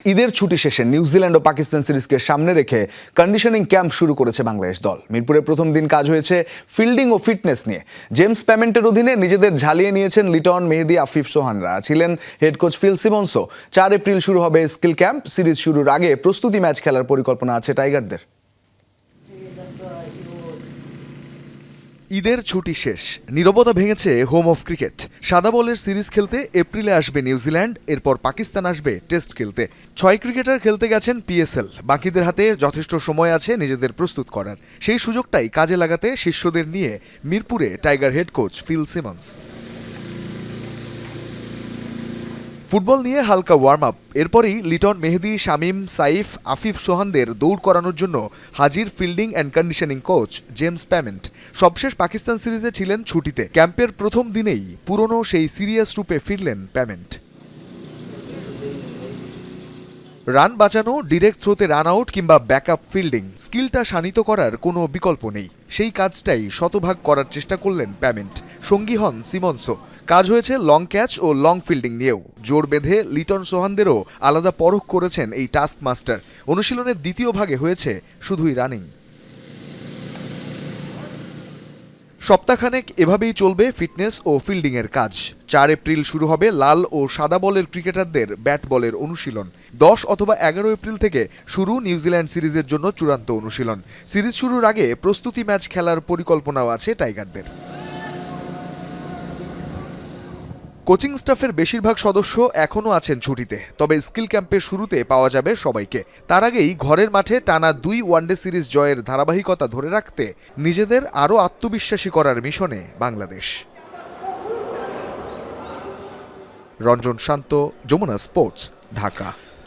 ঈদের ছুটি শেষে নিউজিল্যান্ড ও পাকিস্তান সিরিজকে সামনে রেখে কন্ডিশনিং ক্যাম্প শুরু করেছে বাংলাদেশ দল। মিরপুরে প্রথম দিন কাজ হয়েছে ফিল্ডিং ও ফিটনেস নিয়ে। জেমস প্যামেন্টের অধীনে নিজেদের ঝালিয়ে নিয়েছেন লিটন, মেহেদী, আফিফ সোহানরা। ছিলেন হেড কোচ ফিল সিমন্সও। 4 এপ্রিল শুরু হবে স্কিল ক্যাম্প। সিরিজ শুরুর আগে প্রস্তুতি ম্যাচ খেলার পরিকল্পনা আছে টাইগারদের। ঈদের ছুটি শেষ, নীরবতা ভেঙেছে হোম অফ ক্রিকেট। সাদা বলের সিরিজ খেলতে এপ্রিলে আসবে নিউজিল্যান্ড, এরপর পাকিস্তান আসবে টেস্ট খেলতে। 6 ক্রিকেটার খেলতে গেছেন পিএসএল। বাকিদের হাতে যথেষ্ট সময় আছে নিজেদের প্রস্তুত করার। সেই সুযোগটাই কাজে লাগাতে শিষ্যদের নিয়ে মিরপুরে tiger head coach Phil Simmons. Football নিয়ে হালকা ওয়ার্ম আপ, এরপরই লিটন, মেহেদী, শামীম, সাইফ, আফিফ সোহানদের দৌড় করানোর জন্য হাজির fielding and conditioning coach James Pamment. সবশেষ পাকিস্তান সিরিজে ছিলেন ছুটিতে। ক্যাম্পের প্রথম দিনেই পুরনো সেই সিরিয়াস রূপে ফিরলেন প্যামেন্ট। রান বাঁচানো, ডিরেক্ট থ্রোতে রান আউট কিংবা ব্যাকআপ ফিল্ডিং, স্কিলটা শানিত করার কোনো বিকল্প নেই। সেই কাজটাই শতভাগ করার চেষ্টা করলেন প্যামেন্ট। সঙ্গী হন সিমন্সও। কাজ হয়েছে লং ক্যাচ ও লং ফিল্ডিং নিয়েও। জোর বেঁধে লিটন, সোহানদেরও আলাদা পরখ করেছেন এই টাস্ক মাস্টার। অনুশীলনের দ্বিতীয় ভাগে হয়েছে শুধুই রানিং। সপ্তাহখানেক এভাবেই চলবে ফিটনেস ও ফিল্ডিংয়ের কাজ। 4 এপ্রিল শুরু হবে লাল ও সাদা বলের ক্রিকেটারদের ব্যাট বলের অনুশীলন। 10 অথবা 11 এপ্রিল থেকে শুরু নিউজিল্যান্ড সিরিজের জন্য চূড়ান্ত অনুশীলন। সিরিজ শুরুর আগে প্রস্তুতি ম্যাচ খেলার পরিকল্পনাও আছে টাইগারদের। কোচিং স্টাফের বেশিরভাগ সদস্য এখনও আছেন ছুটিতে, তবে স্কিল ক্যাম্পের শুরুতে পাওয়া যাবে সবাইকে। তার আগেই ঘরের মাঠে টানা 2 ওয়ানডে সিরিজ জয়ের ধারাবাহিকতা ধরে রাখতে নিজেদের আরও আত্মবিশ্বাসী করার মিশনে বাংলাদেশ। রঞ্জন শান্ত, যমুনা স্পোর্টস, ঢাকা।